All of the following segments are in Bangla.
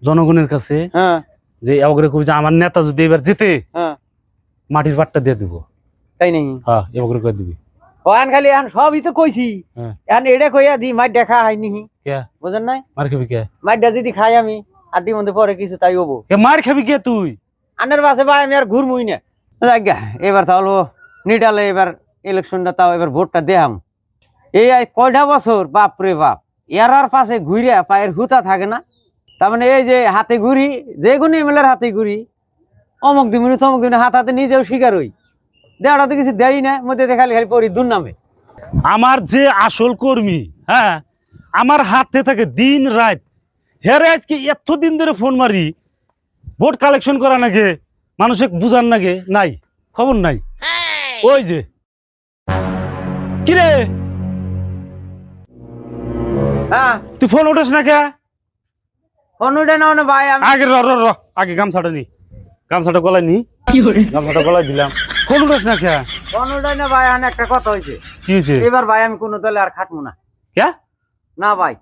জনগণের কাছে হ্যাঁ যে এবারে কবি যে আমার নেতা যদি এবার জিতে হ্যাঁ মাটির পাট্টা দিয়ে দিব। তাই নাকি? হ্যাঁ এবারে করে দিবি। আন খালি আন সবই তো কইছি। হ্যাঁ এখন এটা কইয়া দি মাই দেখা হয়নি। কে বুঝেন নাই? মার খাবি কে? মাইডা যদি খাই আমি আড্ডি মধ্যে পরে কিছু তাই হবো। কে মার খাবি কে তুই? আনের বাসে ভাই আমি আর ঘুরমুই না। এবার তাহলে নিটালে এবার ইলেকশনটা তাও এবার ভোটটা দেহাম। এই কয়টা বছর বাপ রে বাপ এর আর পাশে ঘুরে পায়ের হুতা থাকে না। তার মানে এই যে হাতে ঘুরি যে কোনো এমএলএর হাতে ঘুরি অমুক দিন তমুক দিন হাত হাতে নিজেও শিকার হই দেওয়াটা তো কিছু দেয় না মধ্যে খালি খালি পরি দূর নামে। আমার যে আসল কর্মী, হ্যাঁ আমার হাতে থাকে দিন রাত। হেরে আজকে এতদিন ধরে ফোন মারি ভোট কালেকশন করা নাগে মানুষে বুঝান নাগে নাই খবর নাই। ওই যে কিরে হ্যাঁ তুই ফোন উঠাস না কে? অনুটা নাও না ভাই আমি আগে র র র আগে গামছাটা নি, গামছাটা গলায় নি, গামছাটা গলায় দিলাম। ফোন উঠাস না কে? অনুটা না ভাই আন একটা কথা হয়েছে। কি হয়েছে? এবার ভাই আমি কোনো দলে আর খাটবো না। কে? না ভাই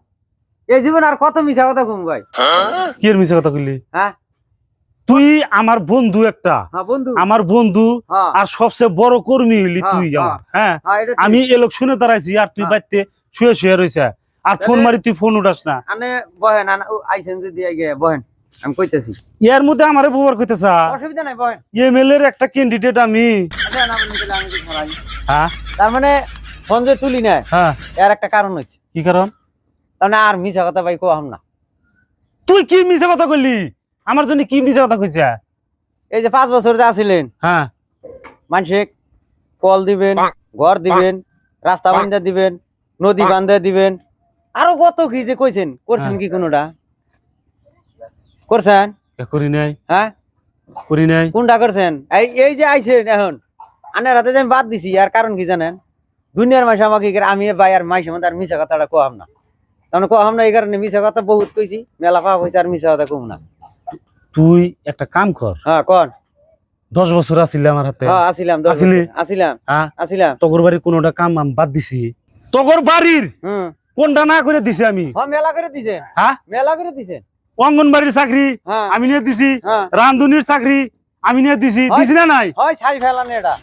এই জীবন আর কত মিছা কথা ঘুম ভাই। কি এর মিছে কথা কইলি? হ্যাঁ তুই আমার বন্ধু একটা, হ্যাঁ বন্ধু আমার বন্ধু হ্যাঁ আর সবচেয়ে বড় কর্মী হইলি হ্যাঁ, তুই আমার। হ্যাঁ হ্যাঁ এটা আমি ইলেকশনে দাঁড়াইছি আর তুই হ্যাঁ। বাইতে শুয়ে শুয়ে রইছ আর ফোন মারি তুই ফোন উঠাস না। আনে বহেন আন আইছেন যদি আইগে বহেন আমি কইতাছি। এর মধ্যে আমারে ব্যবহার করতেছা। অসুবিধা নাই বহেন। এমএলএ এর একটা ক্যান্ডিডেট আমি। আচ্ছা না বলেন তাহলে আমি কি ধরাই। হ্যাঁ তার মানে ফোন যে তুলি না হ্যাঁ এর একটা কারণ হইছে। কি কারণ? তার মানে আর মিছা কথা ভাই কোহাম না। তুই কি মিছে কথা কইলি? আমার জন্য কি মিছে কথা কইছা? এই যে 5 বছর যে আছিলেন হ্যাঁ মানুষে কল দিবেন ঘর দিবেন রাস্তা বান্ধা দিবেন নদী বান্ধা দিবেন আরো কত কি যে কইছেন করছেন কি কোনোটা করছেন? করি নাই, হ্যাঁ করি নাই। কোনটা করছেন? এই এই যে আইছেন এখন আনের হাতে যে আমি বাদ দিছি আর কারণ কি জানেন? দুনিয়ার মাসে আমাকে আমি ভাই আর মাসে মধ্যে আর মিছা কথাটা কোহাম না। তাহলে কোহাম না এই কারণে মিছা কথা বহুত কইছি মেলা পাপ হয়েছে আর মিছা কথা কম না। তুই একটা কাম কর, হ্যাঁ কোন 10 বছর আসিলে আমার হাতে। হ্যাঁ আসিলাম আসিলি? আসিলাম হ্যাঁ আসিলাম তোর বাড়ির কোনোটা কাম আমি বাদ দিছি। তোর বাড়ির হুম কোনটা না করে দিছি আমি? হ্যাঁ মেলা করে দিছেন হ্যাঁ মেলা করে দিছেন অঙ্গনবাড়ির চাকরি হ্যাঁ আমি নিয়ে দিছি, হ্যাঁ রান্ধুনির চাকরি আমি নিয়ে দিছি। হয়। দিছি না নাই? হয় ছাই ফেলান এটা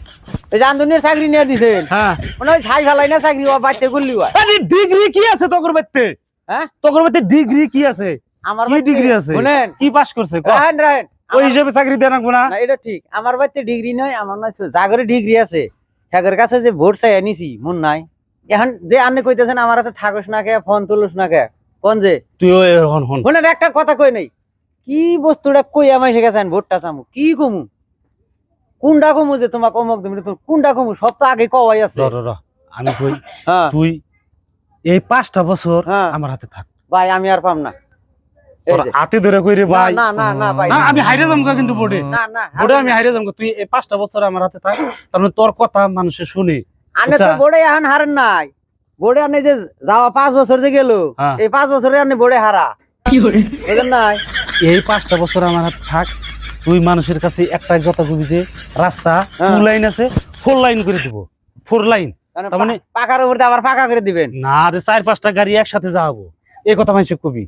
এই যে আন্দোলনের চাকরি নিয়ে দিছেন হ্যাঁ মানে ওই ছাই ফেলাই না চাকরি ও বাচ্চা গুল্লি হয়। ডিগ্রি কি আছে তোর বাড়িতে? হ্যাঁ তোর বাড়িতে ডিগ্রি কি আছে? আমার কি বাড়িতে- ডিগ্রি আছে? শুনেন কি পাস করছে ক? রাহেন রাহেন ওই আমার- হিসেবে চাকরি দেন না। না এটা ঠিক আমার বাড়িতে ডিগ্রি নয় আমার নয় জাগরে ডিগ্রি আছে সাগরের কাছে যে ভোট চাই নিছি মন নাই এখন যে আন্নে কইতেছেন আমার হাতে থাকস না কে ফোন তুলস না কে কোন যে তুইও এখন হন। শুনেন একটা কথা কই নাই কি বস্তুটা কই আমায় শিখেছেন ভোটটা চামু কি কমু কোনটা কমু যে তোমাকে অমুক দিন কোনটা কমু সব তো আগে কওয়াই আছে। র র র আমি কই হ্যাঁ তুই এই 5টা বছর হ্যাঁ। আমার হাতে থাক। ভাই আমি আর পাম না এই তোর যে। হাতে ধরে কই রে ভাই। না না না ভাই না না, আমি হাইরে যামগা কিন্তু বোর্ডে না না বোর্ডে আমি হাইরে যামগা। তুই এই 5টা বছর আমার হাতে থাক, তার মানে তোর কথা মানুষে শুনে। আনে তো আচ্ছা। বোর্ডে এখন হারেন নাই বোর্ডে আনে যে যাওয়া 5 বছর যে গেল হ্যাঁ। এই 5 বছরে আনে বোর্ডে হারা বুঝেন নাই এই 5টা বছর আমার হাতে থাক, তুই মানুষের কাছে একটা কথা কবি যে রাস্তা হ্যাঁ। 2 লাইন আছে 4 লাইন করে দিব। 4 লাইন তার মানে পাকার উপর দিয়ে আবার পাকা করে দিবেন না রে 4-5টা গাড়ি একসাথে যাবো এই কথা মানুষে কবি।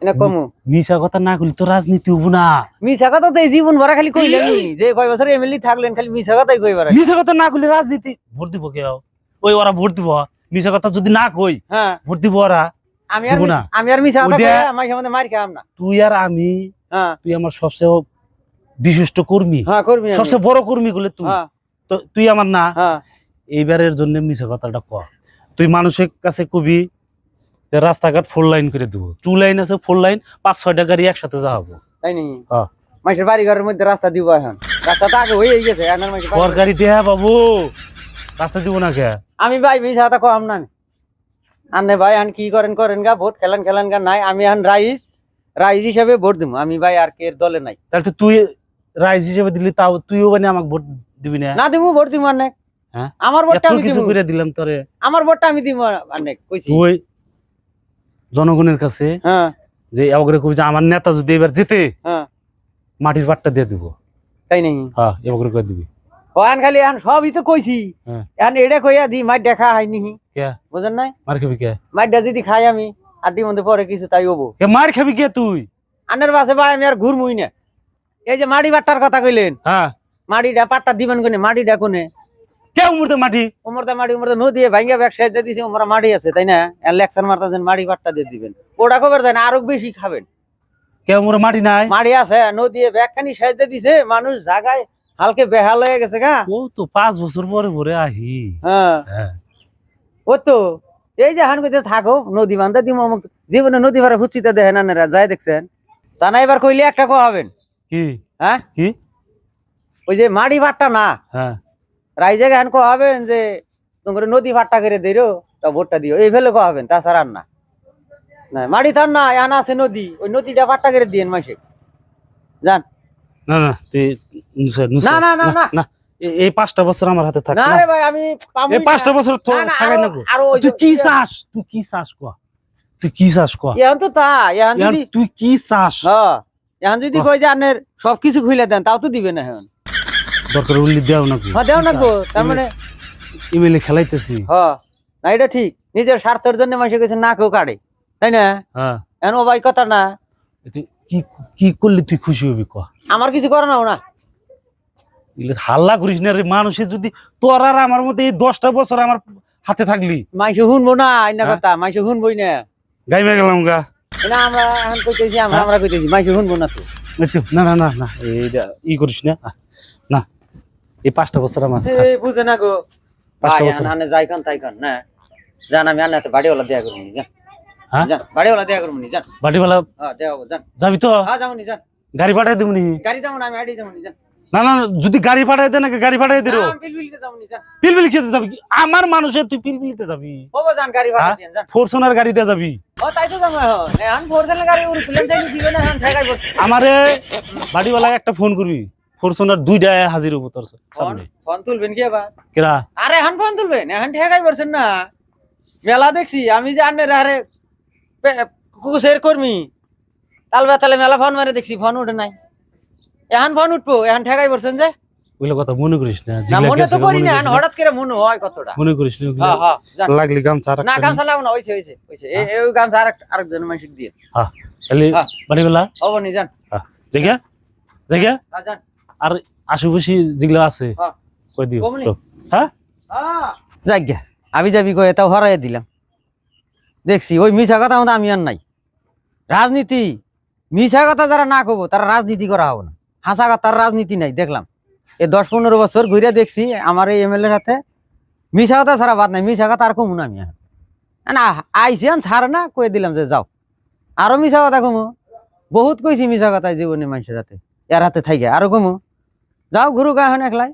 এনে কমু মিছা কথা না কইলে তো রাজনীতি হবো না। মিছা কথা তো এই জীবন ভরা খালি কইলেনি যে কয় বছর এমএলএ থাকলেন খালি মিছা কথাই কইবার মিছা কথা না কইলে রাজনীতি ভোট দিব কেউ? ওই ওরা ভোট দিব। মিছা কথা যদি না কই হ্যাঁ ভোট দিব ওরা। আমি আর দিব না। আমি আর মিছা কথা ওইটা- কই আমার সামনে মার খাম না। তুই আর আমি, হ্যাঁ তুই আমার সবচেয়ে বিশিষ্ট কর্মী, হ্যাঁ করবি আমি। সবচেয়ে বড় কর্মী গুলো তুই। হ্যাঁ তো তুই আমার না, হ্যাঁ এইবারের জন্য মিছা কথাটা কর। তুই মানুষের কাছে কবি যে রাস্তাঘাট 4 লাইন করে দিব। 2 লাইন আছে 4 লাইন 5-6টা গাড়ি একসাথে যাবো। তাই নি হ্যাঁ মাইশের বাড়ি ঘরের মধ্যে রাস্তা দিব এখন রাস্তা তো আগে হয়ে গেছে এখন আর মাইশের বাড়ি- সরকারি টেহা বাবু রাস্তা দিব না কে? আমি ভাই মিছা কথা কম না আমি আনে ভাই আন কি করেন করেন গা ভোট খেলেন খেলেন গা নাই আমি এখন রাইজ হিসাবে ভোট দিব আমি ভাই আর কে দলে নাই তাহলে তো তুই রাইজ হিসেবে দিলি, তাও তুইও মানে আমাকে ভোট দিবি না? না দিব ভোট দিব অনেক হ্যাঁ আমার ভোটটা এত আমি কিছু দিব করে দিলাম তোরে। আমার ভোটটা আমি দিব অনেক কইছি তুই জনগণের কাছে হ্যাঁ যে এবারে কবি যে আমার নেতা যদি এবার জিতে হ্যাঁ মাটির পাট্টা দিয়ে দিব। তাই নাকি হ্যাঁ এবারে করে দিবি। এখন খালি এখন সবই তো কইছি হ্যাঁ এখন এটা কইয়া দি মাই দেখা হয়নি কে বুঝেন নাই মার খাবি কে? মাইটা যদি খাই আমি আড্ডি মধ্যে পরে কিছু তাই হবো কে মার খাবি কে তুই? আনের পাশে ভাই আমি আর ঘুরমুই না। এই যে মাটি বাট্টার কথা কইলেন, হ্যাঁ মাটিটা পাট্টা দিবেন কোনে? মাটিটা কোনে? কে উমরতে মাটি উমরদা মাটি উমরদা নদী ভাঙ্গা ব্যাগ সেচ দিয়ে দিছে, উমরা মাটি আছে তাই না? লেকচার মারতেছেন মাটি বাট্টা দিয়ে দিবেন, ওটা কবে দেন আরো বেশি খাবেন। কে উমরে মাটি নাই মাটি আছে নদী ব্যাগ খানি সেচ দিয়ে দিছে, মানুষ জাগায় হালকে বেহাল হয়ে গেছে গা। ও তো 5 বছর পরে পরে আহি হ্যাঁ হ্যাঁ ও তো এই যে হান কইতে থাকো নদী বান্ধা দিম অমুক, জীবনে নদী ভাড়া ফুচিতে দেখেন আনারা যাই দেখছেন তা না? এবার কইলে একটা হবেন কি হ্যাঁ, কি ওই যে মাটি ভাট্টা না হ্যাঁ রাইজে গান হবেন যে তোমার নদী ভাট্টা করে দিও তা ভোটটা দিও, এই ফেলে হবেন, তাছাড়া আর না। না মাটি থান না এখানে আছে নদী, ওই নদীটা ভাট্টা করে দিয়েন মাসে যান। না না তুই না না না না না এই 5টা বছর আমার হাতে থাক না রে ভাই আমি পামুই এই 5টা বছর তো না, না, থাকাই না আরো- আরো ওই তুই যে- কি চাস তুই কি চাস কো তুই কি চাস কো এখন তো তা এখন যদি তুই কি চাস হ্যাঁ এখন যদি কই যে আনের সবকিছু খুলে দেন তাও তো দিবে না এখন। দরকার উল্লি দেও না হ্যাঁ দেও না গো, তার মানে ইমেলে খেলাইতেছি হ্যাঁ না এটা ঠিক, নিজের স্বার্থের জন্য মানুষ কাছে না কেউ কাটে তাই না? হ্যাঁ এখন ও ভাই কথা না, তুই কি কি করলে তুই খুশি হবি কো আমার কিছু করে নাও না। ইলে হাল্লা করিস না রে, মানুষে যদি তোর আর আমার মধ্যে এই 10টা বছর আমার হাতে থাকলি মাইসে শুনবো না আইনা হ্যাঁ? কথা, মাইসে শুনবই না। গাইমে গেলাম গা না আমরা এখন কইতেছি, আমরা হ্যাঁ? আমরা কইতেছি মাইসে শুনবো না তো। না না না না এইটা ই করিস না না এই 5টা বছর আমার থাক। এই বুঝে না গো 5টা ভাই, বছর এখন আনে যাই খান তাই খান না জান, আমি আনে তো বাড়িওয়ালা দেয়া করবো নি, যান হ্যাঁ যান বাড়িওয়ালা দেয়া করবো নি, যান বাটিওয়ালা হ্যাঁ দেওয়া যান, যাবি তো হ্যাঁ যাবো নি, যান গাড়ি পাঠাই দেবো নি গাড়ি যাবো না, আমি আইডি যাবো নি, যান না না না, যদি গাড়ি পাঠাই দে নাকি গাড়ি পাঠাই দিল না, আমি পিলপিলিতে যাবো নি, যান পিলপিল খেতে যাবি আমার মানুষের তুই পিলপিলিতে যাবি হবো যান গাড়ি ভাড়া হ্যাঁ? দিন যান। ফরচুনার গাড়িতে যাবি ও তাই তো যাবো এখন, এখন ফোরজনের গাড়ি উড়ে তুলেন চাইলে দিবে না, এখন ঠেকাই বসে। আমারে বাড়িওয়ালা একটা ফোন করবি ফরচুনার 2টা হাজির হবো তোর ফোন সামনে ফোন তুলবেন কি আবার? কেরা আরে এখন ফোন তুলবেন, এখন ঠেকাই পড়ছেন না। মেলা দেখছি আমি যে আন্নের আরে কুকুসের কর্মী তাল বেতালে মেলা ফোন মারে দেখছি, ফোন উঠে নাই। এখন ফোন উঠবো, এখন ঠেকাই পড়ছেন যে। ওইগুলো কথা মনে করিস না না যেগুলা মনে গেছে তো করি মনে না, করিস এখন না। হঠাৎ করে মনে হয় কতটা। মনে করিস না ওগুলা। হ্যাঁ হ্যাঁ যান। লাগলি গামছা আর না একটা গামছা লাগবো না, হইছে হইছে হইছে এই গামছা আরেকজন মানুষ দিয়ে হ্যাঁ তাহলে হ্যাঁ। বাড়িওয়ালা হবো নি, যান জায়গা জায়গা হ্যাঁ, যান আর আশেপাশে যেগুলো আছে হ্যাঁ। কই দিও কমনি? সব। হ্যাঁ যাই গিয়া আমি যাবি কয়ে তাও হরাই দিলাম। দেখছি ওই মিছা কথা আমাদের আমি আর নাই। রাজনীতি মিছা কথা যারা না কব তারা রাজনীতি করা হবে না, হাসা কথার রাজনীতি নাই। দেখলাম এই 10-15 বছর ঘুরে দেখছি আমার এই এমএলএর হাতে মিছা কথা ছাড়া বাদ নাই। মিছা কথা আর কমু না আমি, না আইসিয়ান ছাড় না কয়ে দিলাম যে যাও আরো মিছা কথা কমু। বহুত কইছি মিছা কথা জীবনে মানুষের হাতে, এর হাতে থাইকে আরো কমু। যাও ঘুরু গা এখন একলাই।